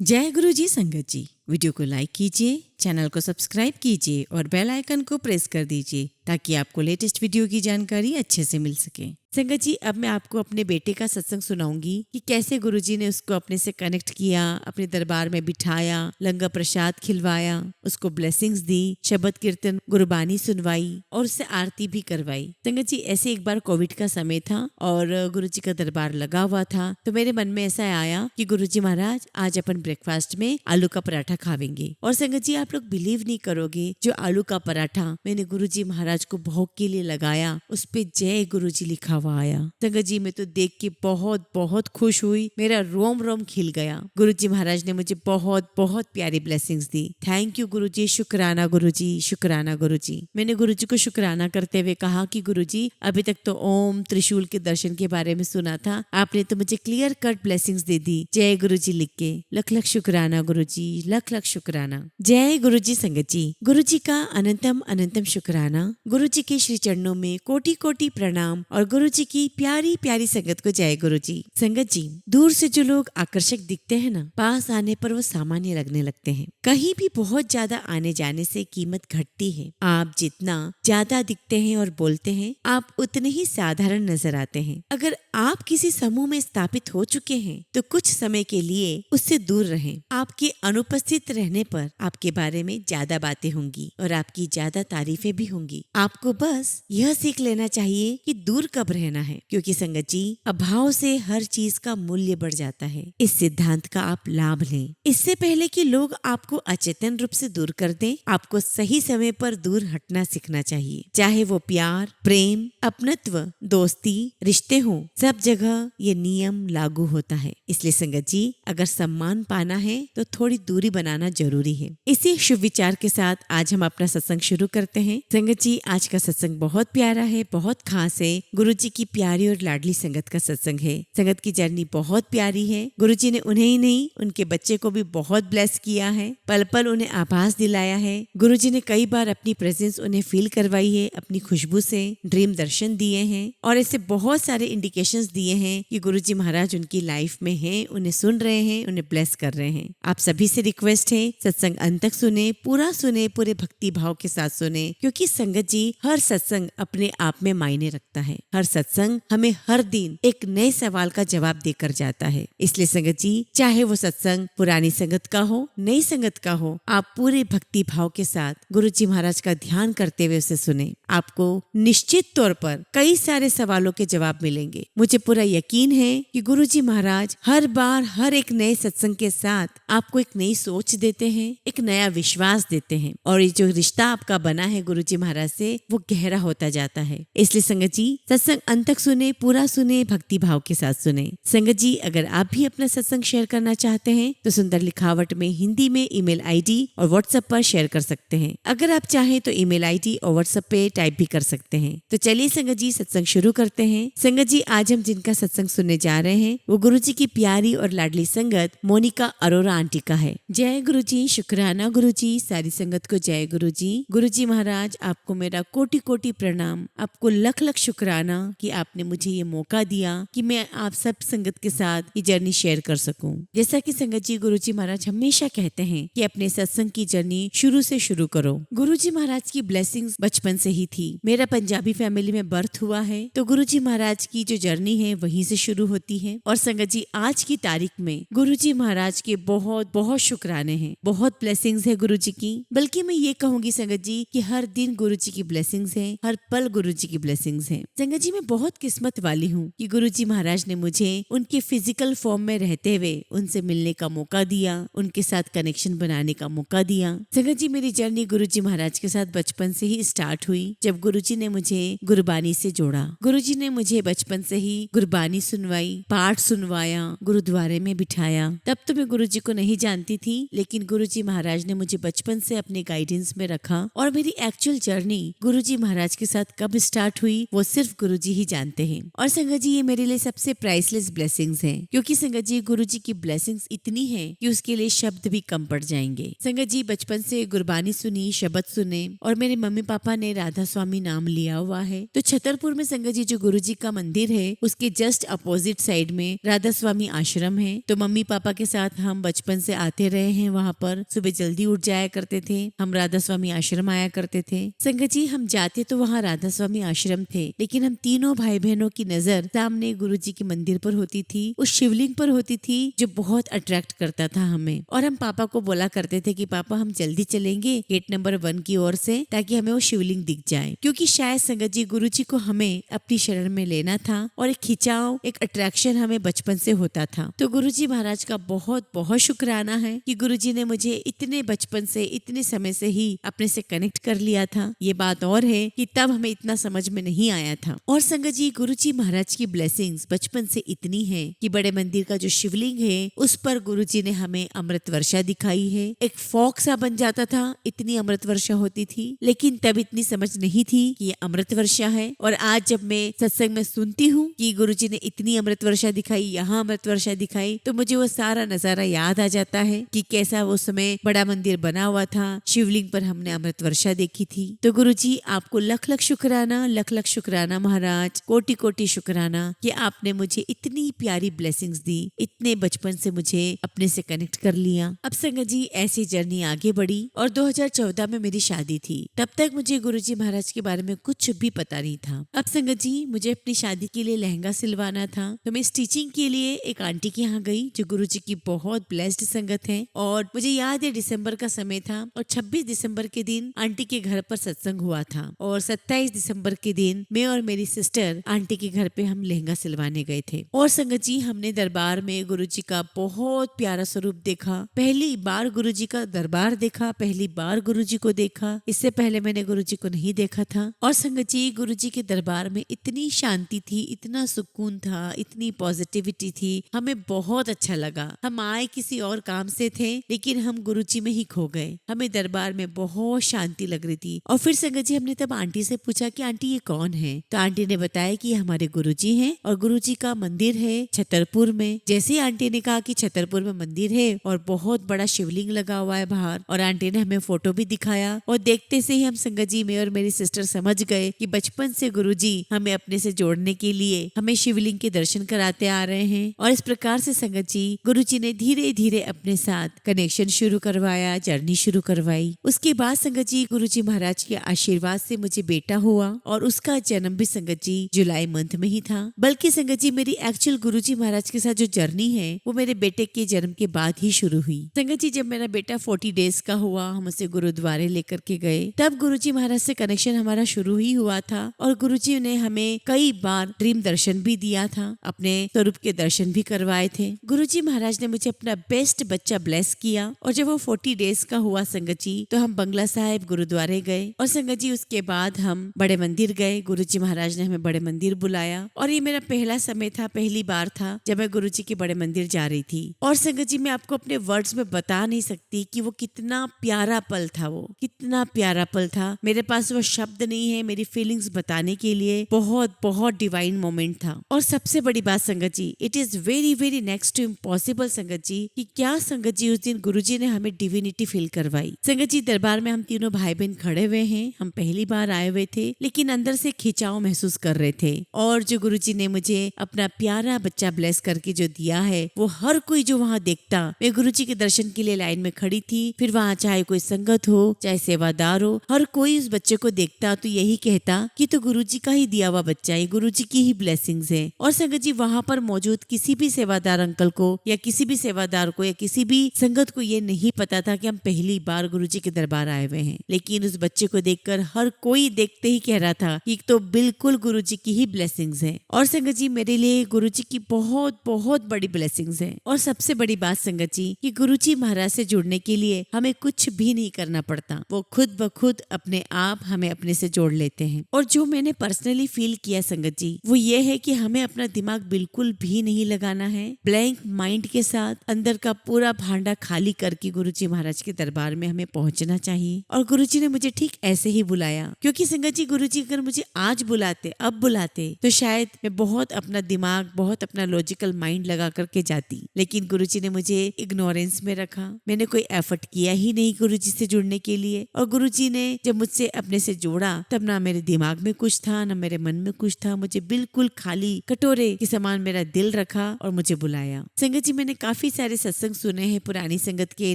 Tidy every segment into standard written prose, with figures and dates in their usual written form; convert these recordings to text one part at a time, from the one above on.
जय गुरु जी संगत जी। वीडियो को लाइक कीजिए, चैनल को सब्सक्राइब कीजिए और बेल आइकन को प्रेस कर दीजिए ताकि आपको लेटेस्ट वीडियो की जानकारी अच्छे से मिल सके। संगत जी, अब मैं आपको अपने बेटे का सत्संग सुनाऊंगी कि कैसे गुरुजी ने उसको अपने से कनेक्ट किया, अपने दरबार में बिठाया, लंगर प्रसाद खिलवाया, उसको ब्लेसिंग्स दी, शब्द कीर्तन गुरबानी सुनवाई और उससे आरती भी करवाई। संगत जी, ऐसे एक बार कोविड का समय था और गुरुजी का दरबार लगा हुआ था, तो मेरे मन में ऐसा आया कि गुरुजी महाराज आज अपन ब्रेकफास्ट में आलू का पराठा खावेंगे। और संगत जी, आप लोग बिलीव नहीं करोगे, जो आलू का पराठा मैंने गुरुजी महाराज को भोग के लिए लगाया, उस पे जय गुरुजी लिखा हुआ आया। संगत जी, मैं तो देख के बहुत बहुत खुश हुई, मेरा रोम रोम खिल गया। गुरुजी महाराज ने मुझे बहुत बहुत प्यारी ब्लेसिंग्स दी। थैंक यू गुरुजी, शुक्राना गुरुजी, शुक्राना गुरुजी। मैंने गुरुजी को शुक्राना करते हुए कहा कि गुरुजी, अभी तक तो ओम त्रिशूल के दर्शन के बारे में सुना था, आपने तो मुझे क्लियर कट ब्लेसिंग्स दे दी। जय गुरुजी लिख के लख लख शुक्राना गुरुजी, लख लख शुक्राना। जय गुरुजी संगत जी, गुरुजी का अनंतम अनंतम शुक्राना। गुरुजी के श्री चरणों में कोटि कोटि प्रणाम और गुरुजी की प्यारी प्यारी संगत को जय गुरुजी। संगत जी, दूर से जो लोग आकर्षक दिखते हैं ना, पास आने पर वो सामान्य लगने लगते हैं। कहीं भी बहुत ज्यादा आने जाने से कीमत घटती है। आप जितना ज्यादा दिखते हैं और बोलते हैं, आप उतने ही साधारण नजर आते हैं। अगर आप किसी समूह में स्थापित हो चुके हैं तो कुछ समय के लिए उससे दूर रहें। आपके अनुपस्थित रहने पर आपके बारे में ज्यादा बातें होंगी और आपकी ज्यादा तारीफें भी होंगी। आपको बस यह सीख लेना चाहिए कि दूर कब रहना है, क्योंकि संगत जी, अभाव से हर चीज का मूल्य बढ़ जाता है। इस सिद्धांत का आप लाभ लें। इससे पहले कि लोग आपको अचेतन रूप से दूर कर दें, आपको सही समय पर दूर हटना सीखना चाहिए। चाहे वो प्यार, प्रेम, अपनत्व, दोस्ती, रिश्ते हो, सब जगह ये नियम लागू होता है। इसलिए संगत जी, अगर सम्मान पाना है तो थोड़ी दूरी बनाना जरूरी है। इसी शुभ विचार के साथ आज हम अपना सत्संग शुरू करते हैं। संगत जी, आज का सत्संग बहुत प्यारा है, बहुत खास है। गुरुजी की प्यारी और लाडली संगत का सत्संग है। संगत की जर्नी बहुत प्यारी है। गुरुजी ने उन्हें ही नहीं, उनके बच्चे को भी बहुत ब्लेस किया है। पल पल उन्हें आभास दिलाया है। गुरुजी ने कई बार अपनी प्रेजेंस उन्हें फील करवाई है, अपनी खुशबू से ड्रीम दर्शन दिए हैं और ऐसे बहुत सारे इंडिकेशंस दिए हैं कि गुरुजी महाराज उनकी लाइफ में हैं, उन्हें सुन रहे हैं, उन्हें ब्लेस कर रहे हैं। आप सभी से रिक्वेस्ट है, सत्संग अंत तक सुने, पूरा सुने, पूरे भक्ति भाव के साथ सुने, क्योंकि संगत जी, हर सत्संग अपने आप में मायने रखता है। हर सत्संग हमें हर दिन एक नए सवाल का जवाब देकर जाता है। इसलिए संगत जी, चाहे वो सत्संग पुरानी संगत का हो, नई संगत का हो, आप पूरे भक्ति भाव के साथ गुरुजी महाराज का ध्यान करते हुए उसे सुने। आपको निश्चित तौर पर कई सारे सवालों के जवाब मिलेंगे। मुझे पूरा यकीन है कि गुरुजी महाराज हर बार हर एक नए सत्संग के साथ आपको एक नई सोच देते हैं, एक नया विश्वास देते हैं और ये जो रिश्ता आपका बना है गुरुजी महाराज से, वो गहरा होता जाता है। इसलिए संगत जी, सत्संग अंत तक सुने, पूरा सुने, भक्ति भाव के साथ सुने। संगत जी, अगर आप भी अपना सत्संग शेयर करना चाहते हैं तो सुंदर लिखावट में हिंदी में ईमेल आईडी और व्हाट्सएप पर शेयर कर सकते हैं। अगर आप चाहें तो ईमेल आईडी और व्हाट्सएप पे टाइप भी कर सकते हैं। तो चलिए संगत जी, सत्संग शुरू करते हैं। संगत जी, आज हम जिनका सत्संग सुनने जा रहे हैं वो गुरुजी की प्यारी और लाडली संगत मोनिका अरोरा आंटी का है। जय गुरुजी, शुक्राना गुरुजी, सारी संगत को जय गुरुजी। गुरुजी महाराज, आपको मेरा कोटि कोटि प्रणाम, आपको लख लख शुक्राना कि आपने मुझे ये मौका दिया कि मैं आप सब संगत के साथ ये जर्नी शेयर कर सकूं। जैसा कि संगत जी, गुरुजी महाराज हमेशा कहते हैं कि अपने सत्संग की जर्नी शुरू से शुरू करो। गुरुजी महाराज की ब्लेसिंग्स बचपन से ही थी। मेरा पंजाबी फैमिली में बर्थ हुआ है, तो गुरुजी महाराज की जो जर्नी है वहीं से शुरू होती है। और संगत जी, आज की तारीख में गुरुजी महाराज के बहुत बहुत शुक्राने हैं, बहुत ब्लेसिंग्स है गुरुजी की। बल्कि मैं ये कहूंगी संगत जी कि हर दिन गुरुजी की ब्लेसिंग्स है, हर पल गुरुजी की ब्लेसिंग्स है। संगत जी, मैं बहुत किस्मत वाली हूँ कि गुरुजी महाराज ने मुझे उनके फिजिकल फॉर्म में रहते हुए उनसे मिलने का मौका दिया, उनके साथ कनेक्शन बनाने का मौका दिया। संगत जी, मेरी जर्नी गुरुजी महाराज के साथ बचपन से ही स्टार्ट हुई, जब गुरुजी ने मुझे गुरबानी से जोड़ा। गुरुजी ने मुझे बचपन से ही गुरबानी सुनवाई, पाठ सुनवाया, गुरुद्वारे में बिठाया। तब तो मैं गुरुजी को नहीं जानती थी, लेकिन गुरुजी महाराज ने मुझे बचपन से अपने गाइडेंस में रखा और मेरी एक्चुअल जर्नी गुरुजी महाराज के साथ कब स्टार्ट हुई वो सिर्फ गुरुजी जी ही जानते हैं। और संगत जी ये मेरे लिए सबसे प्राइसलेस ब्लेसिंग्स हैं, क्योंकि संगत जी गुरु जी की ब्लेसिंग्स इतनी है कि उसके लिए शब्द भी कम पड़ जाएंगे। संगत जी बचपन से गुरबानी सुनी, शब्द सुने, और मेरे मम्मी पापा ने राधा स्वामी नाम लिया हुआ है। तो छतरपुर में संगत जी जो गुरु जी का मंदिर है उसके जस्ट अपोजिट साइड में राधा स्वामी आश्रम है। तो मम्मी पापा के साथ हम बचपन से आते रहे हैं। वहाँ पर सुबह जल्दी उठ जाया करते थे, हम राधा स्वामी आश्रम आया करते थे। संगत जी हम जाते तो वहाँ राधा स्वामी आश्रम थे, लेकिन हम तीनों भाई बहनों की नजर सामने गुरु जी के मंदिर पर होती थी, उस शिवलिंग पर होती थी जो बहुत अट्रैक्ट करता था हमें। और हम पापा को बोला करते थे कि पापा हम जल्दी चलेंगे गेट नंबर 1 की ओर से, ताकि हमें वो शिवलिंग दिख जाए। क्योंकि शायद संगत जी गुरु जी को हमें अपनी शरण में लेना था, और एक खिंचाव, एक अट्रैक्शन हमें बचपन से होता था। तो गुरु जी महाराज का बहुत बहुत शुक्राना है कि गुरु जी ने मुझे इतने बचपन से, इतने समय से ही अपने से कनेक्ट कर लिया था। ये बात और है कि तब हमें इतना समझ में नहीं आया था। और संगत जी गुरु जी महाराज की ब्लेसिंग्स बचपन से इतनी है कि बड़े मंदिर का जो शिवलिंग है उस पर गुरु जी ने हमें अमृत वर्षा दिखाई है। एक फॉग सा बन जाता था, इतनी अमृत वर्षा होती थी, लेकिन तब इतनी समझ नहीं थी कि ये अमृत वर्षा है। और आज जब मैं सत्संग में सुनती हूँ कि गुरु जी ने इतनी अमृत वर्षा दिखाई, यहाँ अमृत वर्षा दिखाई, तो मुझे वो सारा नजारा याद आ जाता है कि कैसा वो समय बड़ा मंदिर बना हुआ था, शिवलिंग पर हमने अमृत वर्षा देखी थी। तो गुरु जी आपको लख लख शुक्राना, लख लख शुक्राना महाराज, कोटि कोटि शुक्राना कि आपने मुझे इतनी प्यारी ब्लेसिंग्स दी, इतने बचपन से मुझे अपने से कनेक्ट कर लिया। अब संगत जी ऐसी जर्नी आगे बढ़ी और 2014 में मेरी शादी थी। तब तक मुझे गुरुजी महाराज के बारे में कुछ भी पता नहीं था। अब संगत जी मुझे अपनी शादी के लिए लहंगा सिलवाना था, तो मैं स्टिचिंग के लिए एक आंटी के यहाँ गई जो गुरुजी की बहुत ब्लेस्ड संगत है। और मुझे याद है दिसंबर का समय था और 26 दिसंबर के दिन आंटी के घर पर सत्संग हुआ था, और 27 दिसंबर के दिन मैं और मेरी सिस्टर आंटी के घर पे हम लहंगा सिलवाने गए थे। और संगत जी हमने दरबार में गुरुजी का बहुत प्यारा स्वरूप देखा। पहली बार गुरुजी का दरबार देखा, पहली बार गुरुजी को देखा। इससे पहले मैंने गुरुजी को नहीं देखा था। और संगत जी गुरुजी के दरबार में इतनी शांति थी, इतना सुकून था, इतनी पॉजिटिविटी थी, हमें बहुत अच्छा लगा। हम आए किसी और काम से थे, लेकिन हम गुरुजी में ही खो गए। हमें दरबार में बहुत शांति लग रही थी। और फिर संगत जी हमने तब आंटी से पूछा कि आंटी ये कौन है, तो आंटी ने बताया कि ये हमारे गुरुजी हैं और गुरुजी का मंदिर है छतरपुर में। जैसे ही आंटी ने कहा कि छतरपुर में मंदिर है और बहुत बड़ा शिवलिंग लगा हुआ है बाहर, और आंटी ने हमें फोटो भी दिखाया, और देखते से ही हम संगत जी मैं और मेरी सिस्टर समझ गए कि बचपन से गुरुजी हमें अपने से जोड़ने के लिए हमें शिवलिंग के दर्शन कराते आ रहे हैं। और इस प्रकार से संगत जी गुरुजी ने धीरे धीरे अपने साथ कनेक्शन शुरू करवाया, जर्नी शुरू करवाई। उसके बाद संगत जी गुरुजी महाराज के आशीर्वाद से मुझे बेटा हुआ, और उसका जन्म भी संगत जी जुलाई मंथ में ही था। बल्कि संगत जी मेरी एक्चुअल गुरुजी महाराज के साथ जो जर्नी है वो मेरे बेटे के जन्म के बाद ही शुरू हुई। संगत जी जब मेरा बेटा 40 डेज का हुआ, हम उसे गुरुद्वारे लेकर के गए, तब गुरुजी महाराज से कनेक्शन हमारा शुरू ही हुआ था। और गुरुजी ने हमें कई बार ड्रीम दर्शन भी दिया था, अपने स्वरूप के दर्शन भी करवाए थे। गुरुजी महाराज ने मुझे अपना बेस्ट बच्चा ब्लेस किया। और जब वो 40 डेज का हुआ संगत जी, तो हम बंगला साहिब गुरुद्वारे गए, और संगत जी उसके बाद हम बड़े मंदिर गए। गुरुजी महाराज ने हमें बड़े मंदिर बुलाया, और ये मेरा पहला समय था, पहली बार था जब मैं गुरुजी के बड़े मंदिर जा रही थी। और संगत जी मैं आपको अपने वर्ड्स में बता नहीं सकती कि वो कितना प्यारा पल था, वो कितना प्यारा पल था। मेरे पास वो शब्द नहीं है मेरी फीलिंग्स बताने के लिए। बहुत बहुत डिवाइन मोमेंट था। और सबसे बड़ी बात Sangat ji, it is very very next to impossible Sangat ji कि क्या संगत जी उस दिन गुरुजी ने हमें डिविनिटी फील करवाई। संगत जी दरबार में हम तीनों भाई बहन खड़े हुए हैं, हम पहली बार आए हुए थे, लेकिन अंदर से खिंचाव महसूस कर रहे थे। और जो गुरुजी ने मुझे अपना प्यारा बच्चा ब्लेस करके जो दिया है, वो हर कोई जो वहाँ देखता, मैं गुरुजी के दर्शन के लिए लाइन में खड़ी थी, फिर वहाँ चाहे कोई संगत हो चाहे सेवादार हो, हर कोई उस बच्चे को देखता तो यही कहता कि तो गुरुजी का ही दिया हुआ बच्चा है, गुरुजी की ही ब्लेसिंग्स है। और संगत जी वहाँ पर मौजूद किसी भी सेवादार अंकल को या किसी भी सेवादार को या किसी भी संगत को ये नहीं पता था कि हम पहली बार गुरुजी के दरबार आए हुए हैं, लेकिन उस बच्चे को देखकर हर कोई देखते ही कह रहा था कि तो बिल्कुल गुरुजी की ही ब्लेसिंग्स है। और संगत जी मेरे लिए गुरुजी की बहुत बहुत बड़ी ब्लेसिंग्स है। और सबसे बड़ी बात संगत जी कि गुरुजी महाराज से जुड़ने के लिए हमें कुछ भी नहीं करना पड़ता, वो खुद ब खुद अपने आप हमें अपने से जोड़ लेते हैं। और जो मैंने पर्सनली फील किया संगत जी, वो ये है कि हमें अपना दिमाग बिल्कुल भी नहीं लगाना है। ब्लैंक माइंड के साथ अंदर का पूरा भांडा खाली करके गुरुजी महाराज के दरबार में हमें पहुंचना चाहिए। और गुरुजी ने मुझे ठीक ऐसे ही बुलाया, क्योंकि संगत जी गुरुजी अगर मुझे आज बुलाते, अब बुलाते तो शायद मैं बहुत अपना दिमाग, बहुत अपना लॉजिकल माइंड लगा करके जाती, लेकिन गुरुजी ने मुझे इग्नोरेंस में रखा। मैंने कोई एफर्ट किया ही नहीं गुरुजी से जुड़ने के लिए। और गुरुजी ने जब मुझसे अपने से जोड़ा तब ना मेरे दिमाग में कुछ था, ना मेरे मन में कुछ था। मुझे बिल्कुल खाली कटोरे के समान मेरा दिल रखा और मुझे बुलाया। संगत जी, मैंने काफी सारे सत्संग सुने हैं, पुरानी संगत के,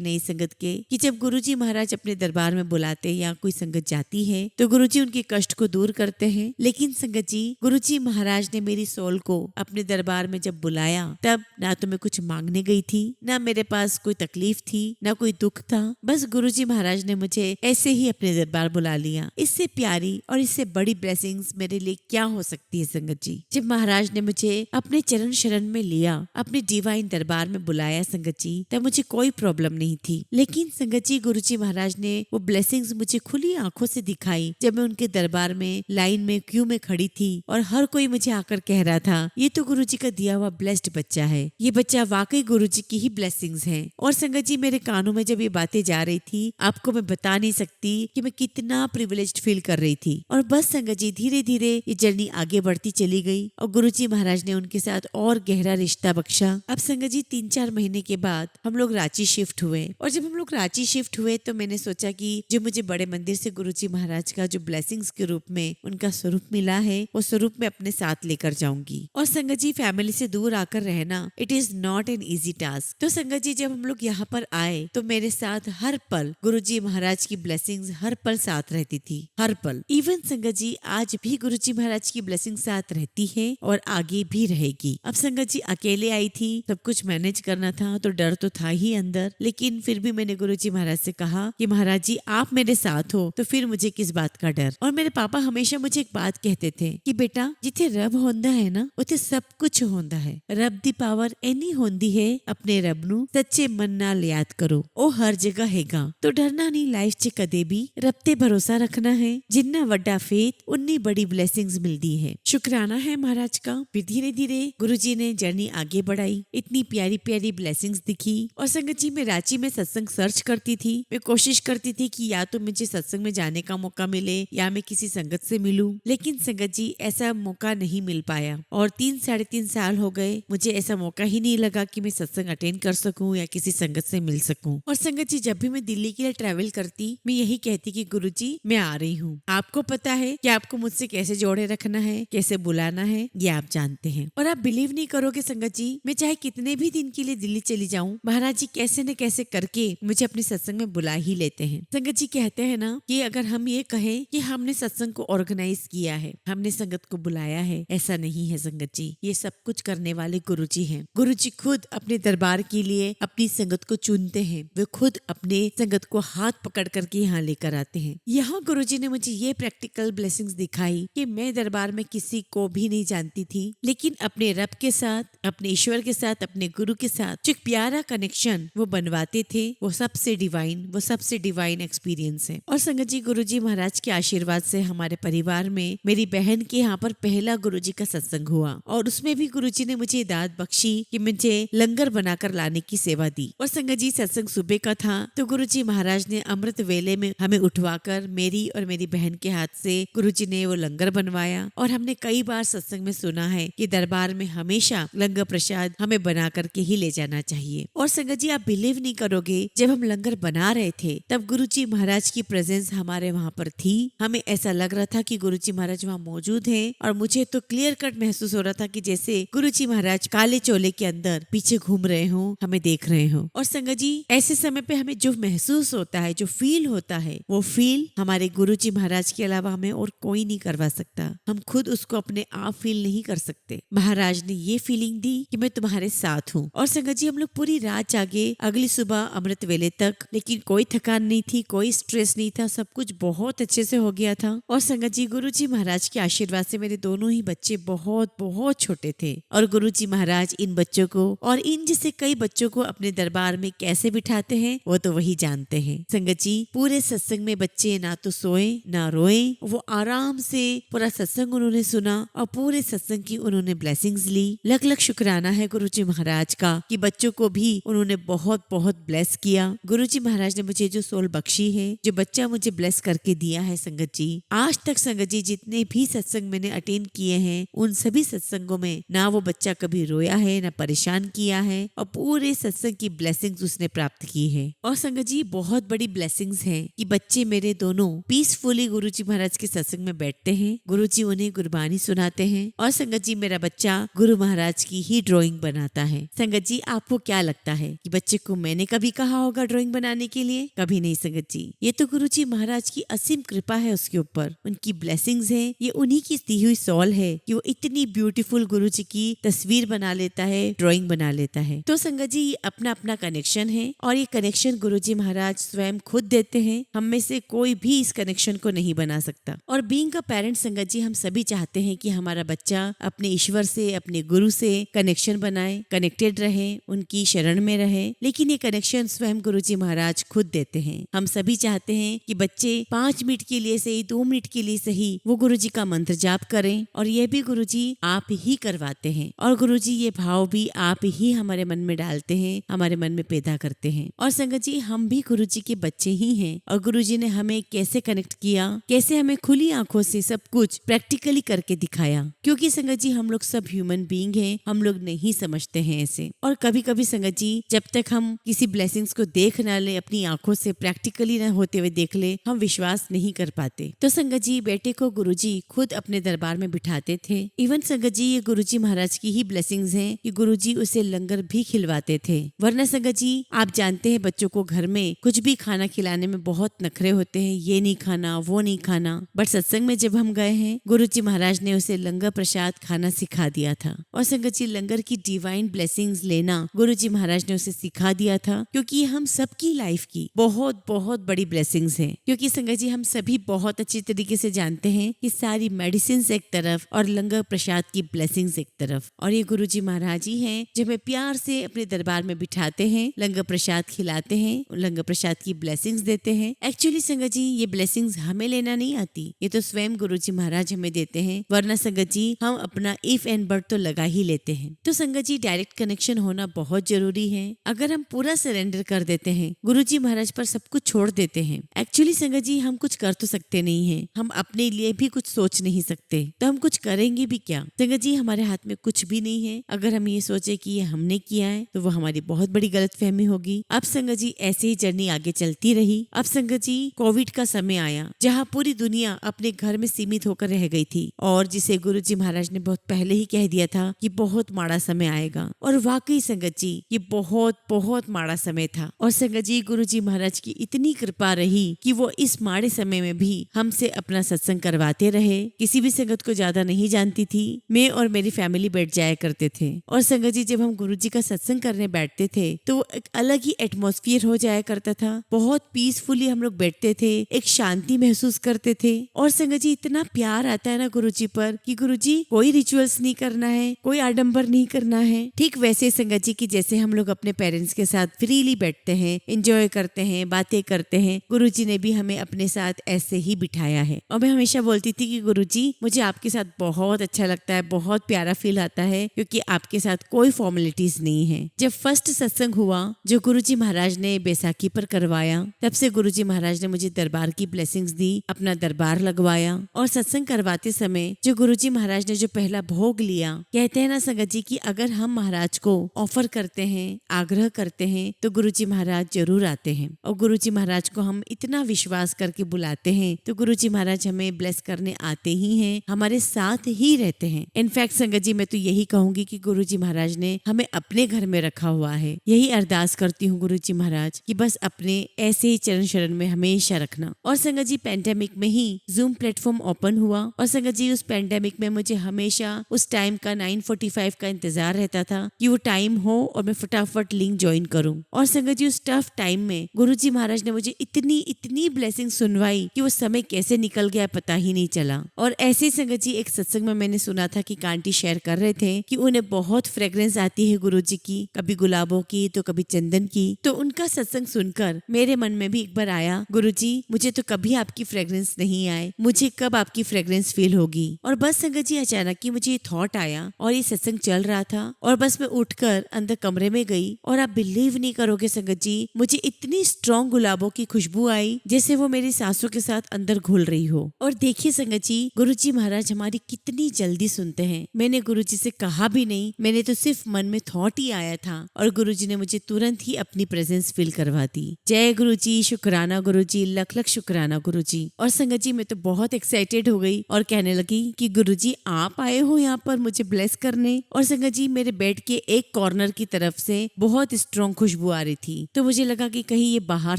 नई संगत के, कि जब गुरुजी महाराज अपने दरबार में बुलाते या कोई संगत जाती है तो गुरुजी उनके कष्ट को दूर करते हैं। लेकिन संगत जी, गुरुजी महाराज ने मेरी सोल को अपने दरबार में जब बुलाया तब ना तो मैं कुछ मांगने गई थी, ना मेरे पास कोई तकलीफ थी, ना कोई दुख था। बस गुरुजी महाराज ने मुझे ऐसे ही अपने दरबार बुला लिया। इससे प्यारी और इससे बड़ी ब्लेसिंग्स मेरे लिए क्या हो सकती है संगत जी। जब महाराज ने मुझे अपने चरण शरण में लिया, अपने डिवाइन दरबार में बुलाया संगत जी, तब मुझे कोई प्रॉब्लम नहीं थी। लेकिन संगत जी, गुरुजी महाराज ने वो ब्लेसिंग्स मुझे खुली आंखों से दिखाई जब मैं उनके दरबार में लाइन में क्यू में खड़ी थी और हर कोई मुझे आकर कह रहा था, ये तो गुरुजी का दिया हुआ ब्लेस्ड बच्चा है, ये बच्चा वाकई गुरुजी की ही ब्लेसिंग्स हैं। और संगत जी, मेरे कानों में जब ये बातें जा रही थी, आपको मैं बता नहीं सकती कि मैं कितना प्रिविलेज्ड फील कर रही थी। और बस संगत जी, धीरे धीरे ये जर्नी आगे बढ़ती चली गई और गुरुजी महाराज ने उनके साथ और गहरा रिश्ता बख्शा। अब संगत जी, 3-4 महीने के बाद हम लोग रांची शिफ्ट हुए। और जब हम लोग रांची शिफ्ट हुए तो मैंने सोचा कि जो मुझे बड़े मंदिर से गुरुजी महाराज का जो ब्लेसिंग्स के रूप में उनका स्वरूप मिला है, वो स्वरूप मैं अपने साथ लेकर जाऊंगी। और संगत जी, फैमिली से दूर आकर रहना, it is not an easy task. तो संगत जी, जब हम लोग यहाँ पर आए तो मेरे साथ हर पल गुरुजी महाराज की ब्लेसिंग्स हर पल साथ रहती थी, हर पल। इवन संगत जी, आज भी गुरुजी महाराज की ब्लेसिंग साथ रहती है और आगे भी रहेगी। अब संगत जी, अकेले आई थी, सब कुछ मैनेज करना था तो डर तो था ही अंदर, लेकिन फिर भी मैंने गुरुजी महाराज से कहा कि महाराज जी, आप मेरे साथ हो तो फिर मुझे किस बात का डर। और मेरे पापा हमेशा मुझे एक बात कहते थे कि बेटा, जिथे रब होंदा है ना, उथे सब कुछ होंदा है। रब दी पावर एनी होंदी है, अपने रब नू सच्चे मन नाल याद करो, ओ हर जगह हैगा। तो डरना नहीं लाइफ च कदे भी, रब ते भरोसा रखना है। जिन्ना वड्डा फेथ उन्नी बड़ी ब्लेसिंग्स मिलती है। शुक्राना है महाराज का। फिर धीरे धीरे गुरुजी ने जर्नी आगे बढ़ाई, इतनी प्यारी प्यारी ब्लेसिंग्स दिखी। और संगत जी, मैं रांची में सत्संग सर्च करती थी। मैं कोशिश करती थी कि या तो मुझे सत्संग में जाने का मौका मिले या मैं किसी संगत से मिलूं, लेकिन संगत जी, ऐसा मौका नहीं मिल पाया। और 3-3.5 साल हो गए, मुझे ऐसा मौका ही नहीं लगा कि मैं सत्संग अटेंड कर सकूं या किसी संगत से मिल सकूं। और संगत जी, जब भी मैं दिल्ली के लिए ट्रैवल करती, मैं यही कहती कि गुरुजी, मैं आ रही हूँ। आपको पता है कि आपको मुझसे कैसे जोड़े रखना है, कैसे बुलाना है, ये आप जानते हैं। और आप बिलीव नहीं करोगे संगत जी, मैं चाहे कितने भी दिन के लिए दिल्ली चली जाऊं, महाराज जी कैसे न कैसे करके मुझे अपने सत्संग में बुला ही लेते हैं। संगत जी, कहते हैं ना कि अगर हम ये कहें कि हमने सत्संग को ऑर्गेनाइज किया है, हमने संगत को बुलाया है, ऐसा नहीं है संगत जी। ये सब कुछ करने वाले गुरुजी हैं। गुरुजी खुद अपने दरबार के लिए अपनी संगत को चुनते हैं। वे खुद अपने संगत को हाथ पकड़ करके यहाँ लेकर आते हैं। यहाँ गुरुजी ने मुझे ये प्रैक्टिकल ब्लेसिंग्स दिखाई कि मैं दरबार में किसी को भी नहीं जानती थी, लेकिन अपने रब के साथ, अपने ईश्वर के साथ, अपने गुरु के साथ जो एक प्यारा कनेक्शन वो बनवाते थे, वो सबसे डिवाइन एक्सपीरियंस है। और संगत जी, गुरुजी महाराज के आशीर्वाद से हमारे परिवार में मेरी बहन के यहाँ पर पहला गुरुजी का सत्संग हुआ और उसमें भी गुरुजी ने मुझे दाद बख्शी कि मुझे लंगर बनाकर लाने की सेवा दी। और संगत जी, सत्संग सुबह का था तो गुरुजी महाराज ने अमृत वेले में हमें उठवाकर मेरी और मेरी बहन के हाथ से गुरुजी ने वो लंगर बनवाया। और हमने कई बार सत्संग में सुना है कि दरबार में हमेशा लंगर प्रसाद हमें बना करके ही ले जाना चाहिए। और संगत जी, आप बिलीव नहीं करोगे, जब हम लंगर बना रहे थे तब गुरुजी महाराज की प्रेजेंस हमारे वहाँ पर थी। हमें ऐसा लग रहा था कि गुरुजी महाराज वहाँ मौजूद हैं और मुझे तो क्लियर कट महसूस हो रहा था कि जैसे गुरुजी महाराज काले चोले के अंदर पीछे घूम रहे हो, हमें देख रहे हो। और संगत जी, ऐसे समय पे हमें जो महसूस होता है, जो फील होता है, वो फील हमारे गुरुजी महाराज के अलावा हमें और कोई नहीं करवा सकता। हम खुद उसको अपने आप फील नहीं कर सकते। महाराज ने ये फीलिंग दी कि मैं तुम्हारे साथ हूँ। और संगत जी, हम लोग पूरी रात जागे, अगली सुबह अमृत वेले तक, लेकिन कोई थकान नहीं थी, कोई स्ट्रेस नहीं था, सब कुछ बहुत अच्छे से हो गया था। और संगत जी, गुरुजी महाराज के आशीर्वाद से मेरे दोनों ही बच्चे बहुत बहुत छोटे थे और गुरुजी महाराज इन बच्चों को और इन जैसे कई बच्चों को अपने दरबार में कैसे बिठाते हैं वो तो वही जानते हैं। संगत जी, पूरे सत्संग में बच्चे ना तो सोए ना रोए, वो आराम से पूरा सत्संग उन्होंने सुना और पूरे सत्संग की उन्होंने ब्लेसिंग्स ली। लख लख शुक्राना है गुरुजी महाराज का कि बच्चों को भी उन्होंने बहुत बहुत ब्लेस किया। गुरुजी महाराज ने मुझे जो सोल बख्शी है, जो बच्चा मुझे ब्लेस करके दिया है संगत जी, आज तक संगत जी जितने भी सत्संग मैंने अटेंड किए हैं उन सभी सत्संगों में ना वो बच्चा कभी रोया है, ना परेशान किया है और पूरे सत्संग की ब्लेसिंग्स उसने प्राप्त की है। और संगत जी बहुत बड़ी ब्लेसिंग्स है कि बच्चे मेरे दोनों पीसफुली गुरुजी महाराज के सत्संग में बैठते हैं, गुरुजी उन्हें गुरबानी सुनाते हैं और संगत जी मेरा बच्चा गुरु महाराज की ही ड्राइंग बनाता है। संगत जी आपको क्या लगता है कि बच्चे को मैंने कभी कहा होगा ड्राइंग बनाने के लिए? कभी नहीं संगत जी, ये तो गुरुजी महाराज की असीम कृपा है उसके ऊपर, उनकी ब्लेसिंग्स है, ये उन्हीं की दी हुई सॉल है कि वो इतनी ब्यूटीफुल गुरुजी की तस्वीर बना लेता है, ड्राइंग बना लेता है। तो संगत जी ये अपना अपना कनेक्शन है और ये कनेक्शन गुरुजी महाराज स्वयं खुद देते हैं, हम में से कोई भी इस कनेक्शन को नहीं बना सकता। और बीइंग अ पेरेंट संगत जी हम सभी चाहते हैं कि हमारा बच्चा अपने ईश्वर से, अपने गुरु से कनेक्शन बनाए, कनेक्टेड रहे, उनकी शरण में रहे, लेकिन ये कनेक्शन स्वयं गुरुजी महाराज खुद देते हैं। हम सभी चाहते हैं कि बच्चे 5 मिनट के लिए सही, 2 मिनट के लिए सही वो गुरुजी का मंत्र जाप करें और ये भी गुरुजी आप ही करवाते हैं और गुरुजी ये भाव भी आप ही हमारे मन में डालते हैं, हमारे मन में पैदा करते हैं। और संगत जी हम भी गुरुजी के बच्चे ही हैं और गुरुजी ने हमें कैसे कनेक्ट किया, कैसे हमें खुली आंखों से सब कुछ प्रैक्टिकली करके दिखाया, क्योंकि संगत जी हम लोग सब ह्यूमन बीइंग हैं, हम लोग नहीं समझते हैं ऐसे। और कभी कभी संगत जी जब तक हम किसी ब्लेसिंग्स को देख ना ले, अपनी आंखों से प्रैक्टिकली ना होते हुए देख ले, हम विश्वास नहीं कर पाते। तो संगत जी बेटे को गुरुजी खुद अपने दरबार में बिठाते थे। इवन संगत जी ये गुरुजी महाराज की ही ब्लेसिंग्स हैं कि गुरुजी उसे लंगर भी खिलवाते थे। वरना संगत जी आप जानते हैं बच्चों को घर में कुछ भी खाना खिलाने में बहुत नखरे होते हैं, ये नहीं खाना, वो नहीं खाना। बट सत्संग में जब हम गए हैं गुरुजी महाराज ने उसे लंगर प्रसाद खाना सिखा दिया था और संगत जी लंगर की डिवाइन ब्लेसिंग्स लेना गुरुजी महाराज ने उसे सिखा दिया था, क्योंकि हम सबकी लाइफ की बहुत बहुत बड़ी ब्लेसिंग्स हैं। क्योंकि संगत जी हम सभी बहुत अच्छी तरीके से जानते हैं कि सारी मेडिसिन एक तरफ और लंगर प्रसाद की ब्लेसिंग्स एक तरफ, और ये गुरुजी महाराज ही हैं जो हमें प्यार से अपने दरबार में बिठाते हैं, लंगर प्रसाद खिलाते हैं, लंगर प्रसाद की ब्लेसिंग्स देते हैं। एक्चुअली संगत जी ये ब्लेसिंग्स हमें लेना नहीं आती, ये तो स्वयं गुरुजी महाराज हमें देते हैं। वरना संगत जी हम अपना इफ एंड बट तो लगा ही लेते हैं। तो संगत जी डायरेक्ट कनेक्शन होना बहुत जरूरी है। अगर हम पूरा सरेंडर कर देते हैं, गुरुजी महाराज पर सब कुछ छोड़ देते हैं, एक्चुअली संगत जी हम कुछ कर तो सकते नहीं है, हम अपने लिए भी कुछ सोच नहीं सकते, तो हम कुछ करेंगे भी क्या? संगत जी हमारे हाथ में कुछ भी नहीं है। अगर हम ये सोचे कि ये हमने किया है तो वो हमारी बहुत बड़ी गलतफहमी होगी। अब संगत जी ऐसे ही जर्नी आगे चलती रही। अब संगत जी कोविड का समय आया जहाँ पूरी दुनिया अपने घर में सीमित होकर रह गई थी और जिसे गुरुजी महाराज ने बहुत पहले ही कह दिया था कि बहुत माड़ा समय आएगा। और वाकई संगत जी ये बहुत बहुत माड़ा समय था। और संगत जी गुरुजी महाराज की इतनी कृपा रही कि वो इस माड़े समय में भी हमसे अपना सत्संग करवाते रहे। किसी भी संगत को ज्यादा नहीं जानती थी, मैं और मेरी फैमिली बैठ जाया करते थे। और संगत जी जब हम गुरुजी का सत्संग करने बैठते थे तो वो एक अलग ही एटमॉस्फेयर हो जाया करता था, बहुत पीसफुली हम लोग बैठते थे, एक शांति महसूस करते थे। और संगत जी इतना प्यार आता है ना गुरुजी पर कि गुरुजी कोई रिचुअल्स नहीं करना है, कोई आडंबर नहीं करना है। ठीक वैसे संगत जी की जैसे हम लोग अपने पेरेंट्स के साथ फ्रीली बैठते हैं, एंजॉय करते हैं, बातें करते हैं, गुरुजी ने भी हमें अपने साथ ऐसे ही बिठाया है। और मैं हमेशा बोलती थी कि गुरुजी मुझे आपके साथ बहुत अच्छा लगता है, बहुत प्यारा फील आता है, क्योंकि आपके साथ कोई फॉर्मेलिटीज नहीं है। जब फर्स्ट सत्संग हुआ जो गुरुजी महाराज ने बैसाखी पर करवाया, तब से गुरुजी महाराज ने मुझे दरबार की ब्लेसिंग्स दी, अपना दरबार लगवाया। और सत्संग करवाते समय जो गुरुजी महाराज ने जो पहला भोग लिया, कहते हैं ना संगत जी कि अगर हम महाराज को ऑफर करते हैं, आग्रह करते हैं तो गुरुजी महाराज जरूर आते हैं। और गुरुजी महाराज को हम इतना विश्वास करके बुलाते हैं तो गुरुजी महाराज हमें ब्लेस करने आते ही हैं, हमारे साथ ही रहते हैं। इनफैक्ट संगत जी मैं तो यही कहूंगी कि गुरुजी महाराज ने हमें अपने घर में रखा हुआ है। यही अरदास करती हूँ गुरुजी महाराज कि बस अपने ऐसे ही चरण शरण में हमेशा रखना। और संगत जी पेंडेमिक में ही जूम प्लेटफॉर्म ओपन हुआ और संगत जी उस पेंडेमिक में मुझे हमेशा उस टाइम का 9:45 का इंतजार रहता था कि वो टाइम हो और मैं फटाफट लिंक ज्वाइन करूं। और संगत जी उस टफ टाइम में गुरुजी महाराज ने मुझे इतनी इतनी ब्लेसिंग सुनवाई कि वो समय कैसे निकल गया पता ही नहीं चला। और ऐसे ही संगत जी एक सत्संग में मैंने सुना था कि कांटी शेयर कर रहे थे कि उन्हें बहुत फ्रेग्रेंस आती है गुरुजी की, कभी गुलाबों की तो कभी चंदन की। तो उनका सत्संग सुनकर मेरे मन में भी एक बार आया, गुरुजी मुझे तो कभी आपकी फ्रेग्रेंस नहीं आए, मुझे कब आपकी फ्रेग्रेंस फील होगी। और बस संगत जी अचानक ही मुझे ये थॉट आया और ये सत्संग चल रहा था और बस मैं उठकर अंदर कमरे में गई और आप बिलीव नहीं करोगे संगत जी मुझे इतनी स्ट्रॉन्ग गुलाबों की खुशबू आई जैसे वो मेरी सांसों के साथ अंदर घुल रही हो। और देखिए संगत जी गुरुजी महाराज हमारी कितनी जल्दी सुनते हैं। मैंने गुरुजी से कहा भी नहीं, मैंने तो सिर्फ मन में थॉट ही आया था और गुरुजी ने मुझे तुरंत ही अपनी प्रेजेंस फील करवा दी। जय गुरुजी, शुक्राना गुरुजी, लख लख शुक्राना गुरुजी। और संगत जी मैं तो बहुत एक्साइटेड हो गई और कहने लगी कि गुरुजी आप आए हो यहाँ पर मुझे ब्लेस करने। और संगत जी मेरे बेड के एक कॉर्नर की तरफ से बहुत स्ट्रॉन्ग खुशबू आ रही थी, तो मुझे लगा कि कहीं ये बाहर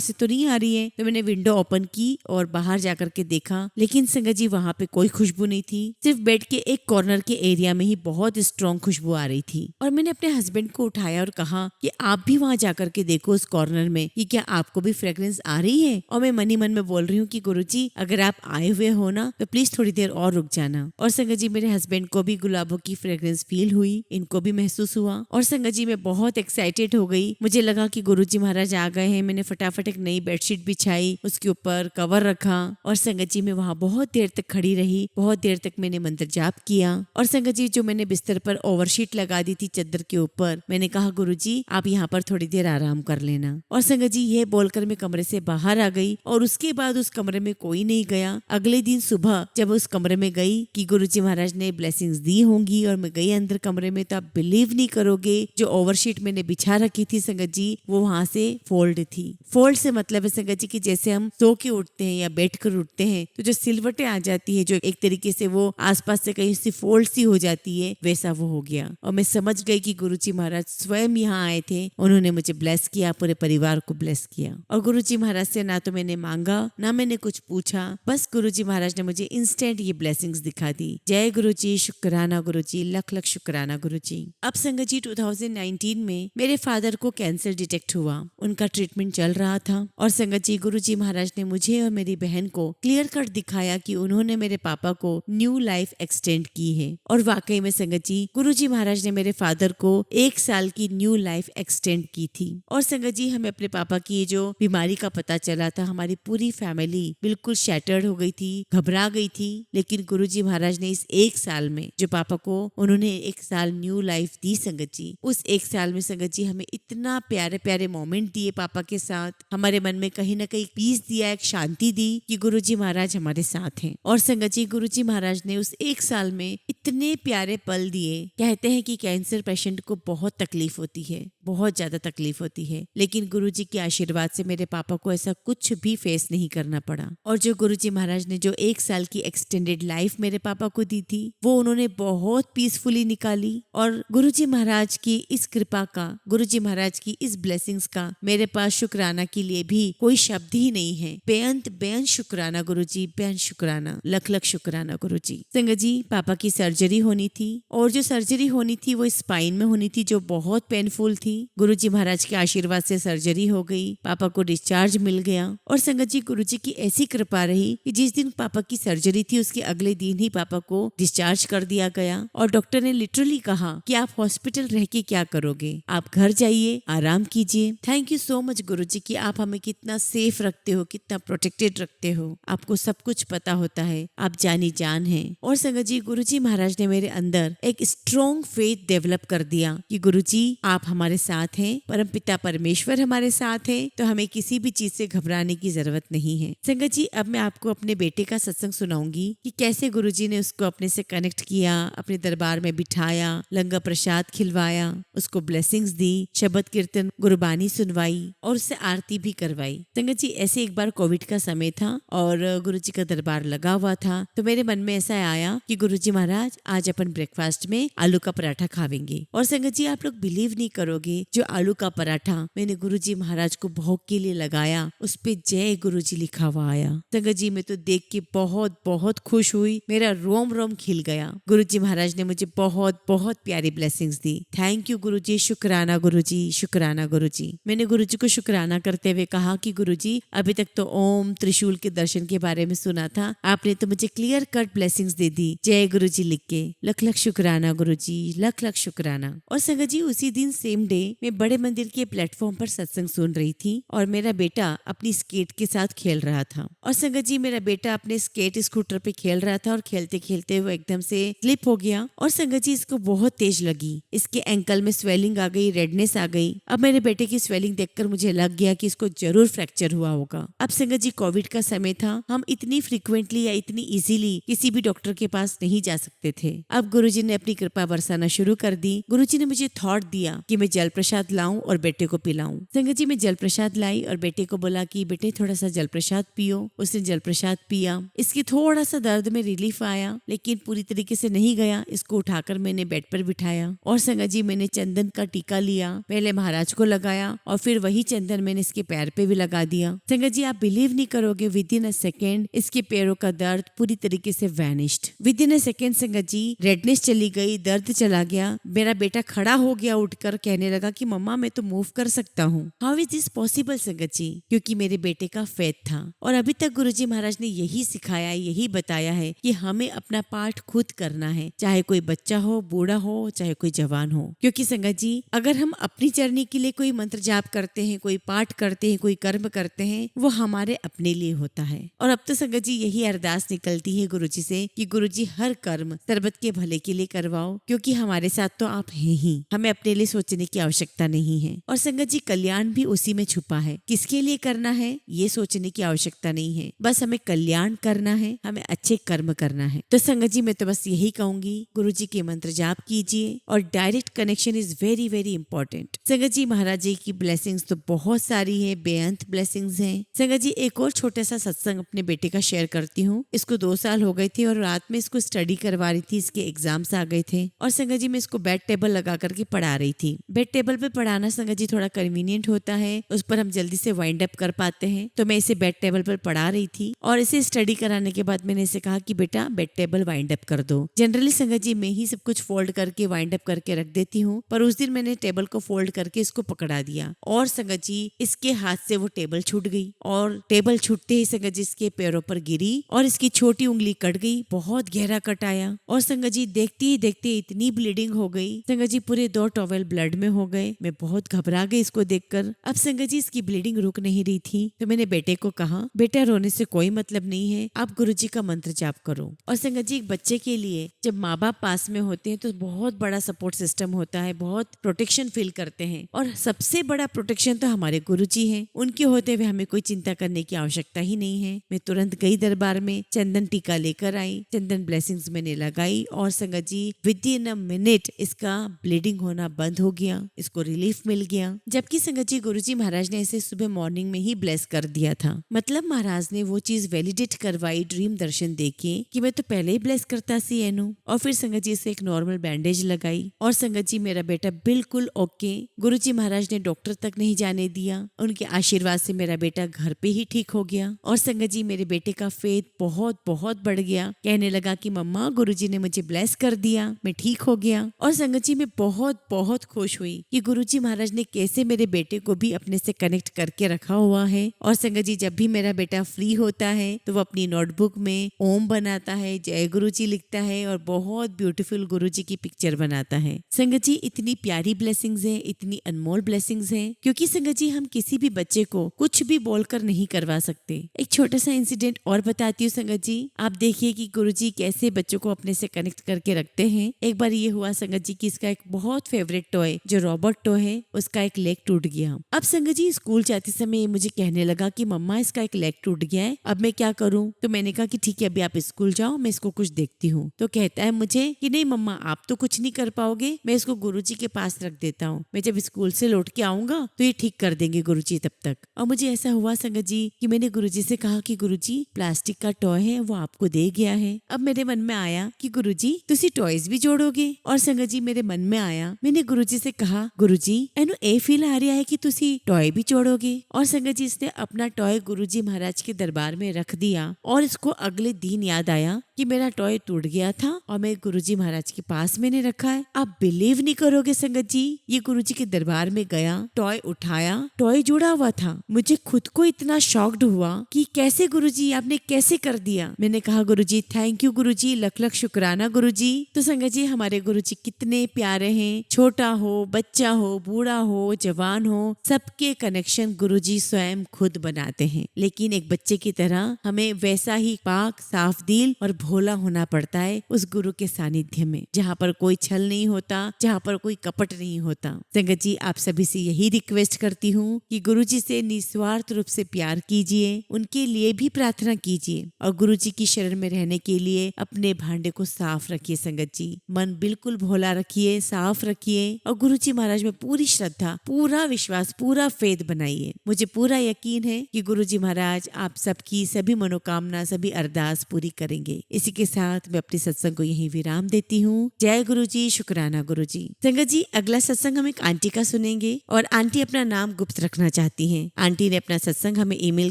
से तो नहीं आ रही है। तो मैंने विंडो ओपन की और बाहर जाकर के देखा, लेकिन संगत जी वहाँ पे कोई खुशबू नहीं थी, सिर्फ बेड के एक कॉर्नर के एरिया में ही बहुत स्ट्रॉन्ग खुशबू आ रही थी। और मैंने अपने हस्बैंड को उठाया और कहा कि आप भी वहाँ जाकर के देखो उस कॉर्नर में कि क्या आपको भी फ्रेग्रेंस आ रही है। और मैं मन ही मन में बोल रही हूँ कि गुरुजी अगर आप आए हुए हो ना तो प्लीज थोड़ी देर और रुक जाना। और संगत जी मेरे हस्बैंड को भी गुलाबों की फ्रेग्रेंस फील हुई, इनको भी महसूस हुआ। और संगत जी मैं बहुत एक्साइटेड हो गई, मुझे लगा कि गुरुजी महाराज आ गए हैं। मैंने फटाफट एक नई बेडशीट बिछाई, उसके ऊपर कवर रखा और संगत जी मैं वहाँ बहुत देर तक खड़ी रही। बहुत देर तक मैंने मंत्र जाप किया। और संगत जी जो मैंने बिस्तर पर ओवरशीट लगा दी थी चादर के ऊपर, मैंने कहा गुरुजी आप यहाँ पर थोड़ी देर आराम कर लेना। और संगत जी ये बोलकर मैं कमरे से बाहर आ गई और उसके बाद उस कमरे में कोई नहीं गया। अगले दिन सुबह जब उस कमरे में गई कि गुरुजी महाराज ने ब्लेसिंग्स दी होंगी और मैं गई अंदर कमरे में, तो आप बिलीव नहीं करोगे जो ओवरशीट मैंने बिछा रखी थी संगत जी वो वहां से फोल्ड थी। फोल्ड से मतलब है संगत जी की जैसे हम सो के उठते हैं या बैठ कर उठते हैं तो जो सिलवटें आ जाती है, जो एक तरीके से वो आसपास से कहीं सी फोल्ड सी हो जाती है, वैसा वो हो गया। और मैं समझ गई कि गुरुजी महाराज स्वयं यहाँ आए थे, उन्होंने मुझे ब्लेस किया, पूरे परिवार को ब्लेस किया। और गुरुजी महाराज से ना तो मैंने मांगा ना मैंने कुछ पूछा, बस गुरुजी महाराज ने मुझे इंस्टेंट ये ब्लेसिंग्स दिखा दी। जय गुरुजी, शुक्राना गुरुजी, लख लख शुक्राना गुरुजी। अब संगत जी 2019 में मेरे फादर को कैंसर डिटेक्ट हुआ, उनका ट्रीटमेंट चल रहा था। और संगत जी गुरुजी महाराज ने मुझे और मेरी बहन को क्लियर कट दिखाया कि उन्होंने मेरे पापा को न्यू लाइफ एक्सटेंड की है। और वाकई में संगत जी गुरुजी महाराज ने मेरे फादर को 1 साल की न्यू लाइफ एक्सटेंड की थी। और संगत जी हमें अपने पापा की जो बीमारी का पता चला था, हमारी पूरी फैमिली बिल्कुल शैटर्ड हो गई थी, घबरा गई थी। लेकिन गुरुजी महाराज ने इस 1 साल में जो पापा को उन्होंने 1 साल न्यू लाइफ दी संगत जी, उस 1 साल में संगत जी हमें इतना प्यारे प्यारे मोमेंट दिए पापा के साथ, हमारे मन में कहीं ना कहीं पीस दिया, एक शांति दी कि गुरुजी महाराज हमारे साथ हैं। और संगत जी गुरुजी महाराज ने उस 1 साल में इतने प्यारे पल दिए। कहते हैं कि कैंसर पेशेंट को बहुत तकलीफ होती है, बहुत ज्यादा तकलीफ होती है, लेकिन गुरुजी के आशीर्वाद से मेरे पापा को ऐसा कुछ भी फेस नहीं करना पड़ा। और जो गुरुजी महाराज ने जो 1 साल की एक्सटेंडेड लाइफ मेरे पापा को दी थी वो उन्होंने बहुत पीसफुली निकाली। और गुरुजी महाराज की इस कृपा का, गुरुजी महाराज की इस ब्लेसिंग्स का मेरे पास शुक्राना के लिए भी कोई शब्द ही नहीं है। बेअंत शुक्राना गुरुजी, बेअंत शुक्राना, लख लख शुक्राना गुरुजी। संगत जी पापा की सर्जरी होनी थी और जो सर्जरी होनी थी वो स्पाइन में होनी थी, जो बहुत पेनफुल थी। गुरुजी महाराज के आशीर्वाद से सर्जरी हो गई, पापा को डिस्चार्ज मिल गया। और संगत जी गुरुजी की ऐसी कृपा रही कि जिस दिन पापा की सर्जरी थी उसके अगले दिन ही पापा को डिस्चार्ज कर दिया गया। और डॉक्टर ने लिटरली कहा कि आप हॉस्पिटल रह के क्या करोगे, आप घर जाइए, आराम कीजिए। थैंक यू सो मच गुरुजी कि आप हमें कितना सेफ रखते हो, कितना प्रोटेक्टेड रखते हो, आपको सब कुछ पता होता है, आप जानी जान हैं। और संगत जी गुरुजी महाराज ने मेरे अंदर एक स्ट्रॉन्ग फेथ डेवलप कर दिया कि गुरुजी आप हमारे साथ हैं, परमपिता परमेश्वर हमारे साथ हैं, तो हमें किसी भी चीज से घबराने की जरूरत नहीं है। संगत जी अब मैं आपको अपने बेटे का सत्संग सुनाऊंगी कि कैसे गुरुजी ने उसको अपने से कनेक्ट किया, अपने दरबार में बिठाया, लंगर प्रसाद खिलवाया, उसको ब्लेसिंग्स दी, शब्द कीर्तन गुरबानी सुनवाई और उससे आरती भी करवाई। संगत जी ऐसे एक बार कोविड का समय था और गुरुजी का दरबार लगा हुआ था, तो मेरे मन में ऐसा आया कि गुरुजी महाराज आज अपन ब्रेकफास्ट में आलू का पराठा खावेंगे। और संगत जी आप लोग बिलीव नहीं करोगे, जो आलू का पराठा मैंने गुरुजी महाराज को भोग के लिए लगाया उस पे जय गुरुजी लिखा हुआ आया। संगत जी मैं तो देख के बहुत बहुत खुश हुई, मेरा रोम रोम खिल गया। गुरुजी महाराज ने मुझे बहुत बहुत प्यारी ब्लेसिंग्स दी। थैंक यू गुरुजी, शुक्राना गुरुजी, शुक्राना गुरुजी। मैंने गुरुजी को शुक्राना करते हुए कहा कि गुरुजी अभी तक तो ओम त्रिशूल के दर्शन के बारे में सुना था, आपने तो मुझे क्लियर कट ब्लेसिंग्स दे दी, जय गुरुजी लिख के। लख लख शुक्राना गुरुजी, लख लख शुक्राना। और संगत जी उसी दिन सेम डे मैं बड़े मंदिर के प्लेटफॉर्म पर सत्संग सुन रही थी और मेरा बेटा अपनी स्केट के साथ खेल रहा था। और संगत जी, मेरा बेटा अपने स्केट स्कूटर पे खेल रहा था और खेलते खेलते वो एकदम से स्लिप हो गया और संगत जी इसको बहुत तेज लगी। इसके एंकल में स्वेलिंग आ गई, रेडनेस आ गई। अब मेरे बेटे की स्वेलिंग देखकर मुझे लग गया कि इसको जरूर फ्रैक्चर हुआ होगा। अब संगत जी, कोविड का समय था, हम इतनी फ्रिक्वेंटली या इतनी इजीली किसी भी डॉक्टर के पास नहीं जा सकते थे। अब गुरुजी ने अपनी कृपा बरसाना शुरू कर दी। गुरुजी ने मुझे थॉट दिया कि मैं जल प्रसाद लाऊं और बेटे को पिलाऊं। संगत जी, मैं जल प्रसाद लाई और बेटे को बोला कि बेटे थोड़ा सा जल प्रसाद पियो। उसने जल प्रसाद पिया। इसकी थोड़ा सा दर्द में रिलीफ आया, लेकिन पूरी तरीके से नहीं गया। इसको उठाकर मैंने बेड पर बिठाया और संगत जी, मैंने चंदन का टीका लिया। पहले महाराज को लगाया और फिर वही चंदन मैंने इसके पैर पे भी लगा दिया। संगत जी, आप बिलीव नहीं करोगे, विद इन अ सेकेंड इसके पैरों का दर्द पूरी तरीके से vanished. With in a second संगत जी, रेडनेस चली गई, दर्द चला गया। मेरा बेटा खड़ा हो गया उठकर, कहने लगा कि मम्मा मैं तो मूव कर सकता हूँ। हाउ इज दिस पॉसिबल संगत जी? क्योंकि मेरे बेटे का फेथ था। और अभी तक गुरुजी महाराज ने यही सिखाया, यही बताया है कि हमें अपना पार्ट खुद करना है, चाहे कोई बच्चा हो, बूढ़ा हो, चाहे कोई जवान हो। क्योंकि संगत जी, अगर हम अपनी जर्नी के लिए कोई मंत्र जाप करते हैं, कोई पाठ करते हैं, कोई कर्म करते हैं, वो हमारे अपने लिए होता है। और अब तो संगत जी यही अरदास निकलती है गुरुजी से कि गुरुजी हर कर्म सर्बत के भले के लिए करवाओ, क्योंकि हमारे साथ तो आप हैं ही, हमें अपने लिए सोचने की आवश्यकता नहीं है। और संगत जी, कल्याण भी उसी में छुपा है। किसके लिए करना है ये सोचने की आवश्यकता नहीं है, बस हमें कल्याण करना है, हमें अच्छे कर्म करना है। तो संगत जी, मैं तो बस यही कहूंगी, गुरुजी के मंत्र जाप कीजिए और direct connection is very very important. संगत जी, महाराज जी की ब्लेसिंग्स तो बहुत सारी है, बेअंत ब्लेसिंग्स हैं। संगत जी, एक और छोटा सा सत्संग अपने बेटे का शेयर करती हूँ। इसको 2 साल हो गए थे और रात में इसको स्टडी करवा रही थी, इसके एग्जाम्स आ गए थे। और संगत जी, मैं इसको बेड टेबल लगा करके पढ़ा रही थी। बेड टेबल पे पढ़ाना संगत जी थोड़ा कन्वीनियंट होता है, उस पर हम जल्दी से वाइंड अप कर पाते हैं। तो मैं इसे बेड टेबल पर पढ़ा रही थी और इसे स्टडी कराने के बाद मैंने इसे कहा कि बेटा बेड टेबल वाइंड अप कर दो। जनरली संगत जी मैं ही सब कुछ फोल्ड करके वाइंड अप करके रख देती हूँ, पर उस दिन मैंने टेबल को फोल्ड करके इसको पकड़ा दिया और संगत जी इसके हाथ से वो टेबल छूट गई। और टेबल छूटते ही संगत जी इसके पैरों पर गिरी और इसकी छोटी उंगली कट गई, बहुत गहरा कट आया। और संगत जी देखते ही देखते इतनी ब्लीडिंग हो गई, संगत जी पूरे 2 टॉवेल ब्लड में हो गए। मैं बहुत घबरा गई इसको देखकर। अब संगत जी इसकी ब्लीडिंग रुक नहीं रही थी, तो मैंने बेटे को कहा, बेटा रोने से कोई मतलब नहीं है, आप गुरुजी का मंत्र जाप करो। और संगत जी, एक बच्चे के लिए जब माँ बाप पास में होते हैं तो बहुत बड़ा सपोर्ट सिस्टम होता है, बहुत प्रोटेक्शन फील करते हैं। और सबसे बड़ा प्रोटेक्शन तो हमारे गुरुजी हैं, उनके होते हुए हमें कोई चिंता करने की आवश्यकता ही नहीं है। मैं तुरंत गई दरबार में, चंदन टीका लेकर आई, चंदन ब्लेसिंग्स मैंने लगाई और संगत जी विद इन अ मिनट इसका ब्लीडिंग होना बंद हो गया, इसको रिलीफ मिल गया। जबकि संगत जी गुरुजी महाराज ने इसे सुबह मॉर्निंग में ही ब्लेस कर दिया था। मतलब महाराज ने वो चीज वैलिडेट करवाई ड्रीम दर्शन देके कि मैं तो पहले ही ब्लेस करता सी एनु। और फिर संगत जी से एक नॉर्मल बैंडेज लगाई और संगत जी मेरा बेटा बिल्कुल ओके। गुरुजी महाराज ने डॉक्टर तक नहीं जाने दिया, उनके आशीर्वाद से मेरा बेटा घर पे ही ठीक हो गया। और संगत जी मेरे बेटे का फेथ बहुत बहुत बढ़ गया, कहने लगा कि मम्मा गुरुजी ने मुझे ब्लेस कर दिया, मैं ठीक हो गया। और संगत जी मैं बहुत बहुत खुश हुई कि गुरुजी महाराज ने कैसे मेरे बेटे को भी अपने से कनेक्ट करके रखा हुआ है। और संगत जी जब भी मेरा बेटा फ्री होता है तो वो अपनी नोटबुक में ओम बनाता है, जय गुरुजी लिखता है और बहुत ब्यूटीफुल गुरुजी की पिक्चर बनाता है। संगत जी इतनी प्यारी ब्लेसिंग्स है, इतनी अनमोल ब्लेसिंग्स है, क्योंकि संगत जी हम किसी भी बच्चे को कुछ भी बोलकर नहीं करवा सकते। एक छोटा सा इंसिडेंट और बताती हूँ संगत जी, आप देखिए कि गुरुजी कैसे बच्चों को अपने से कनेक्ट करके रखते हैं। एक बार ये हुआ संगत जी की इसका एक बहुत फेवरेट टॉय जो रॉबर्ट टॉय है, उसका एक लेग टूट गया। अब संगत जी स्कूल जाते समय ये मुझे कहने लगा कि मम्मा इसका एक लेग टूट गया है, अब मैं क्या करूँ? तो मैंने कहा कि ठीक है अभी आप स्कूल जाओ, मैं इसको कुछ देखती हूँ। तो कहता है मुझे कि नहीं मम्मा आप तो कुछ नहीं कर पाओगे, मैं इसको गुरुजी के पास रख देता हूँ, मैं जब स्कूल से लौट के आऊंगा तो ये ठीक कर देंगे गुरुजी तब तक। और मुझे ऐसा हुआ संगत जी कि मैंने गुरुजी से कहा कि गुरुजी प्लास्टिक का टॉय है वो आपको दे गया है। अब मेरे मन में आया कि गुरुजी तुसी टॉयज भी जोड़ोगे। और संगत जी मेरे मन में आया, मैंने गुरुजी से कहा गुरुजी एनु ए फील आ रहा है कि तुसी टॉय भी जोड़ोगे। और संगत जी इसने अपना टॉय गुरुजी महाराज के दरबार में रख दिया और इसको अगले दिन याद आया कि मेरा टॉय टूट गया था और मैं गुरुजी महाराज के पास मैंने रखा है। आप बिलीव नहीं करोगे संगत जी, ये गुरुजी के दरबार में गया, टॉय उठाया, टॉय जुड़ा हुआ था। मुझे खुद को इतना शॉक्ड हुआ कि कैसे गुरुजी, आपने कैसे कर दिया। मैंने कहा गुरुजी थैंक यू गुरुजी, लख लख शुक्राना गुरुजी। तो संगत जी हमारे गुरुजी कितने प्यारे हैं। छोटा हो, बच्चा हो, बूढ़ा हो, जवान हो, सबके कनेक्शन गुरुजी स्वयं खुद बनाते हैं। लेकिन एक बच्चे की तरह हमें वैसा ही पाक, साफ दिल और भोला होना पड़ता है उस गुरु के सानिध्य में, जहाँ पर कोई छल नहीं होता, जहाँ पर कोई कपट नहीं होता। संगत जी आप सभी से यही रिक्वेस्ट करती हूँ कि गुरुजी से निस्वार्थ रूप से प्यार कीजिए, उनके लिए भी प्रार्थना कीजिए और गुरुजी की शरण में रहने के लिए अपने भांडे को साफ रखिए। संगत जी मन बिल्कुल भोला रखिए, साफ रखिए और गुरुजी महाराज में पूरी श्रद्धा, पूरा विश्वास, पूरा फेथ बनाइए। मुझे पूरा यकीन है कि गुरुजी महाराज आप सबकी सभी मनोकामना, सभी अरदास पूरी करेंगे। इसी के साथ मैं अपने सत्संग को यही विराम देती हूँ। जय गुरुजी, शुक्राना गुरुजी। संगत जी अगला सत्संग हम एक आंटी का सुनेंगे और आंटी अपना नाम गुप्त रखना चाहती हैं। आंटी ने अपना सत्संग हमें ईमेल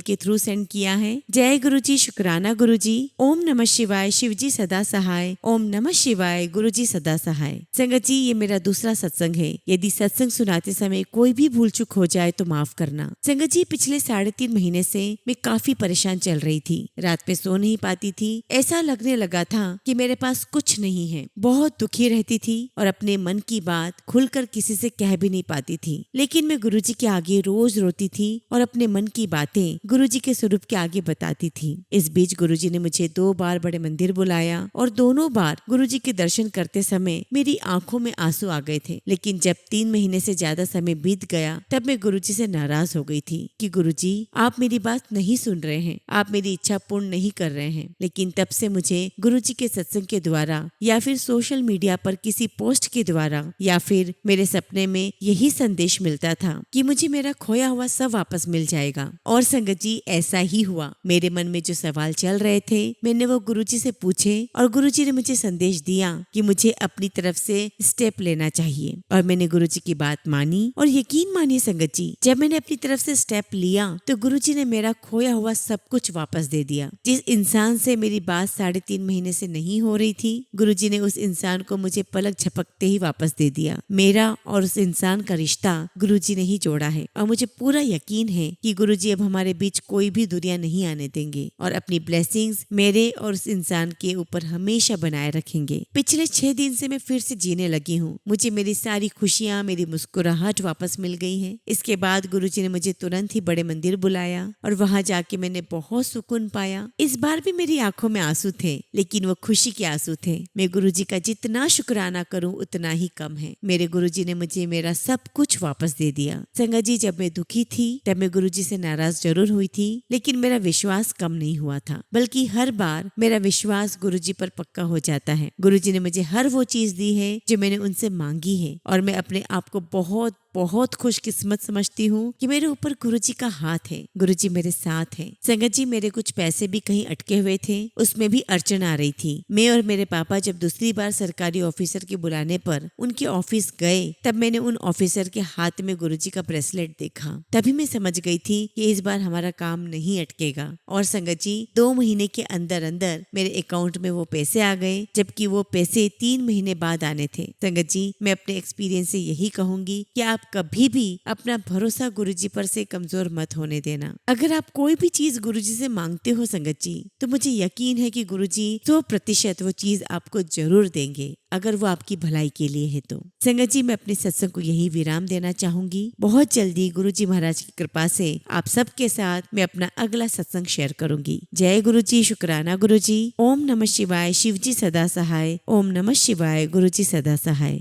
के थ्रू सेंड किया है। जय गुरुजी, शुक्राना गुरुजी। ओम नमः शिवाय, शिवजी सदा सहाय। ओम नमः शिवाय, गुरुजी सदा सहाय। संगत जी ये मेरा दूसरा सत्संग है। यदि सत्संग सुनाते समय कोई भी भूल चूक हो जाए तो माफ करना। संगत जी पिछले 3.5 महीने से मैं काफी परेशान चल रही थी। रात में सो नहीं पाती थी। ऐसा लगने लगा था कि मेरे पास कुछ नहीं है। बहुत दुखी रहती थी और अपने मन की बात खुलकर किसी से कह भी नहीं पाती थी। लेकिन मैं गुरुजी के आगे रोज रोती थी और अपने मन की बातें गुरुजी के स्वरूप के आगे बताती थी। इस बीच गुरुजी ने मुझे 2 बार बड़े मंदिर बुलाया और दोनों बार गुरुजी के दर्शन करते समय मेरी आंखों में आंसू आ गए थे। लेकिन जब 3 महीने से ज्यादा समय बीत गया तब मैं गुरुजी से नाराज हो गई थी कि गुरुजी आप मेरी बात नहीं सुन रहे हैं, आप मेरी इच्छा पूर्ण नहीं कर रहे हैं। लेकिन तब से मुझे गुरुजी के सत्संग के द्वारा या फिर सोशल मीडिया पर किसी पोस्ट के द्वारा या फिर मेरे सपने में यही संदेश मिलता था कि मुझे मेरा खोया हुआ सब वापस मिल जाएगा। और संगत जी ऐसा ही हुआ। मेरे मन में जो सवाल चल रहे थे मैंने वो गुरुजी से पूछे और गुरुजी ने मुझे संदेश दिया कि मुझे अपनी तरफ से स्टेप लेना चाहिए। और मैंने गुरुजी की बात मानी और यकीन मानिए संगत जी जब मैंने अपनी तरफ से स्टेप लिया तो गुरुजी ने मेरा खोया हुआ सब कुछ वापस दे दिया। जिस इंसान से मेरी बात 3.5 महीने से नहीं हो रही थी, गुरुजी ने उस इंसान को मुझे पलक झपकते ही वापस दे दिया। मेरा और उस इंसान का रिश्ता गुरुजी ने ही जोड़ा है और मुझे पूरा यकीन है कि गुरुजी अब हमारे बीच कोई भी दूरियां नहीं आने देंगे और अपनी ब्लेसिंग्स मेरे और उस इंसान के ऊपर हमेशा बनाए रखेंगे। पिछले 6 दिन से मैं फिर से जीने लगी हूँ। मुझे मेरी सारी खुशियाँ, मेरी मुस्कुराहट वापस मिल गई है। इसके बाद गुरुजी ने मुझे तुरंत ही बड़े मंदिर बुलाया और वहाँ जाके मैंने बहुत सुकून पाया। इस बार भी मेरी आंखों में आंसू थे लेकिन वो खुशी के आंसू थे। मैं गुरुजी का जितना शुक्राना करूँ उतना ही कम है। मेरे गुरुजी ने मुझे मेरा सब कुछ वापस दे दिया। संगत जी जब मैं दुखी थी तब मैं गुरुजी से नाराज जरूर हुई थी लेकिन मेरा विश्वास कम नहीं हुआ था, बल्कि हर बार मेरा विश्वास गुरुजी पर पक्का हो जाता है। गुरुजी ने मुझे हर वो चीज दी है जो मैंने उनसे मांगी है और मैं अपने आप को बहुत बहुत खुशकिस्मत समझती हूँ कि मेरे ऊपर गुरुजी का हाथ है, गुरुजी मेरे साथ है। संगत जी मेरे कुछ पैसे भी कहीं अटके हुए थे, उसमें भी अड़चन आ रही थी। मैं और मेरे पापा जब दूसरी बार सरकारी ऑफिसर के बुलाने पर उनके ऑफिस गए तब मैंने उन ऑफिसर के हाथ में गुरुजी का ब्रेसलेट देखा। तभी मैं समझ गई थी कि इस बार हमारा काम नहीं अटकेगा। और संगत जी 2 महीने के अंदर अंदर मेरे अकाउंट में वो पैसे आ गए, जबकि वो पैसे 3 महीने बाद आने थे। संगत जी मैं अपने एक्सपीरियंस से यही कहूंगी कि आप कभी भी अपना भरोसा गुरुजी पर से कमजोर मत होने देना। अगर आप कोई भी चीज गुरुजी से मांगते हो संगत जी तो मुझे यकीन है कि गुरुजी 100% वो चीज आपको जरूर देंगे, अगर वो आपकी भलाई के लिए है तो। संगत जी मैं अपने सत्संग को यही विराम देना चाहूंगी। बहुत जल्दी गुरुजी महाराज की कृपा से आप सबके साथ मैं अपना अगला सत्संग शेयर करूंगी। जय गुरुजी, शुक्राना गुरुजी। ओम नमः शिवाय, शिवजी सदा सहाय। ओम नमः शिवाय, गुरुजी सदा सहाय।